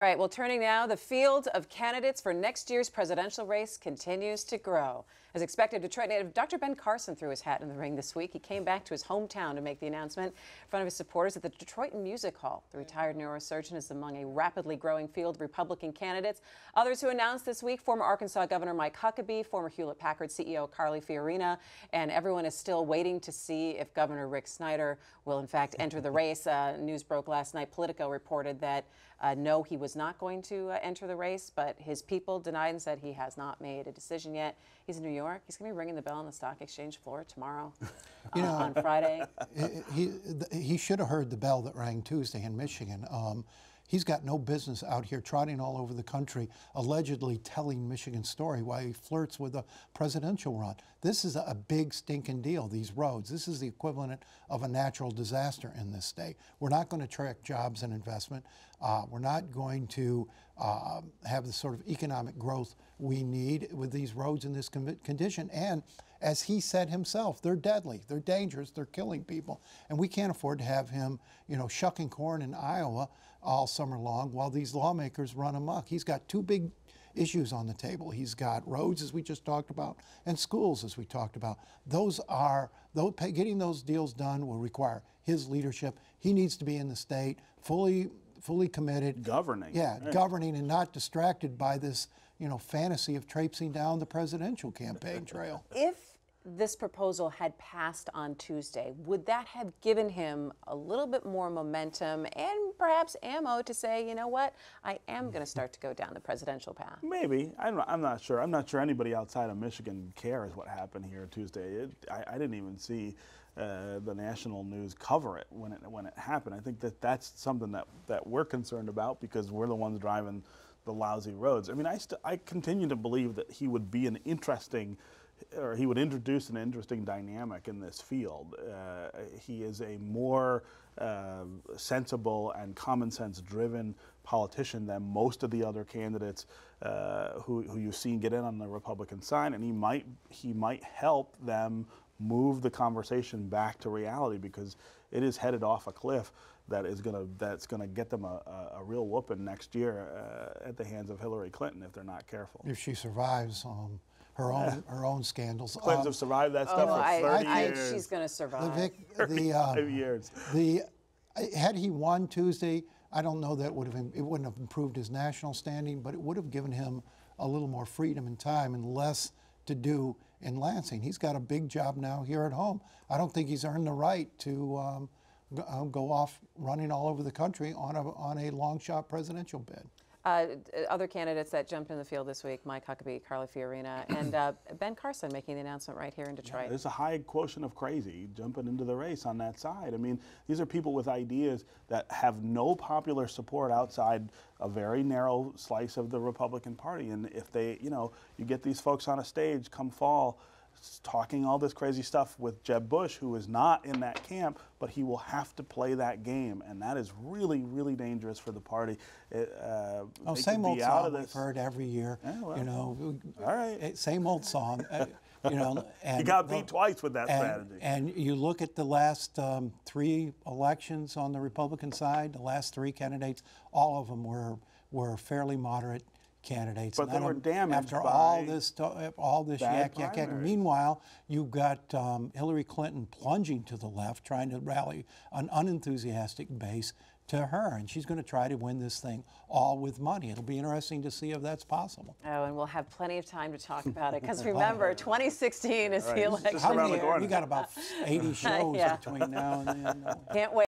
All right, well, turning now, the field of candidates for next year's presidential race continues to grow. As expected, Detroit native Dr. Ben Carson threw his hat in the ring this week. He came back to his hometown to make the announcement in front of his supporters at the Detroit Music Hall. The retired neurosurgeon is among a rapidly growing field of Republican candidates. Others who announced this week, former Arkansas Governor Mike Huckabee, former Hewlett-Packard CEO Carly Fiorina, and everyone is still waiting to see if Governor Rick Snyder will in fact enter the race. News broke last night. Politico reported that no, he was not going to enter the race, but his people denied and said he has not made a decision yet. He's in New York. He's going to be ringing the bell on the stock exchange floor tomorrow on Friday. He should have heard the bell that rang Tuesday in Michigan. He's got no business out here trotting all over the country, allegedly telling Michigan's story while he flirts with a presidential run. This is a big stinking deal, these roads. This is the equivalent of a natural disaster in this state. We're not going to attract jobs and investment. We're not going to have the sort of economic growth we need with these roads in this condition. And as he said himself, they're deadly, they're dangerous, they're killing people. And we can't afford to have him, shucking corn in Iowa all summer long while these lawmakers run amok. He's got two big issues on the table. He's got roads, as we just talked about, and schools, as we talked about. Getting those deals done will require his leadership. He needs to be in the state, fully committed. Governing. Yeah, right. Governing and not distracted by this, fantasy of traipsing down the presidential campaign trail. If this proposal had passed on Tuesday, would that have given him a little bit more momentum and perhaps ammo to say, you know what, I am going to start to go down the presidential path? Maybe. I'm not sure. I'm not sure anybody outside of Michigan cares what happened here Tuesday. I didn't even see the national news cover it when it happened. I think that's something that we're concerned about because we're the ones driving the lousy roads. I mean, I continue to believe that he would be he would introduce an interesting dynamic in this field. He is a more sensible and common sense driven politician than most of the other candidates who you've seen get in on the Republican side, and he might help them move the conversation back to reality because it is headed off a cliff that's gonna get them a real whooping next year at the hands of Hillary Clinton if they're not careful. If she survives her own scandals. Clintons have survived that stuff for 30 years. She's going to survive. 35 years. Had he won Tuesday, I don't know that it wouldn't have improved his national standing, but it would have given him a little more freedom and time and less to do in Lansing. He's got a big job now here at home. I don't think he's earned the right to go off running all over the country on a long shot presidential bid. Other candidates that jumped in the field this week, Mike Huckabee, Carly Fiorina, and Ben Carson making the announcement right here in Detroit. Yeah, there's a high quotient of crazy jumping into the race on that side. I mean, these are people with ideas that have no popular support outside a very narrow slice of the Republican Party. And if they, you get these folks on a stage come fall, talking all this crazy stuff with Jeb Bush, who is not in that camp, but he will have to play that game, and that is really, really dangerous for the party. Same old song we've heard every year. Yeah, well, all right, same old song. And he got beat twice with that strategy. And you look at the last 3 elections on the Republican side, the last 3 candidates, all of them were fairly moderate candidates. But they were damaged after by all this yak. Meanwhile, you've got Hillary Clinton plunging to the left, trying to rally an unenthusiastic base to her, and she's going to try to win this thing all with money. It'll be interesting to see if that's possible. Oh, and we'll have plenty of time to talk about it, because remember, 2016 is the election year. We got about 80 shows between now and then. Can't wait.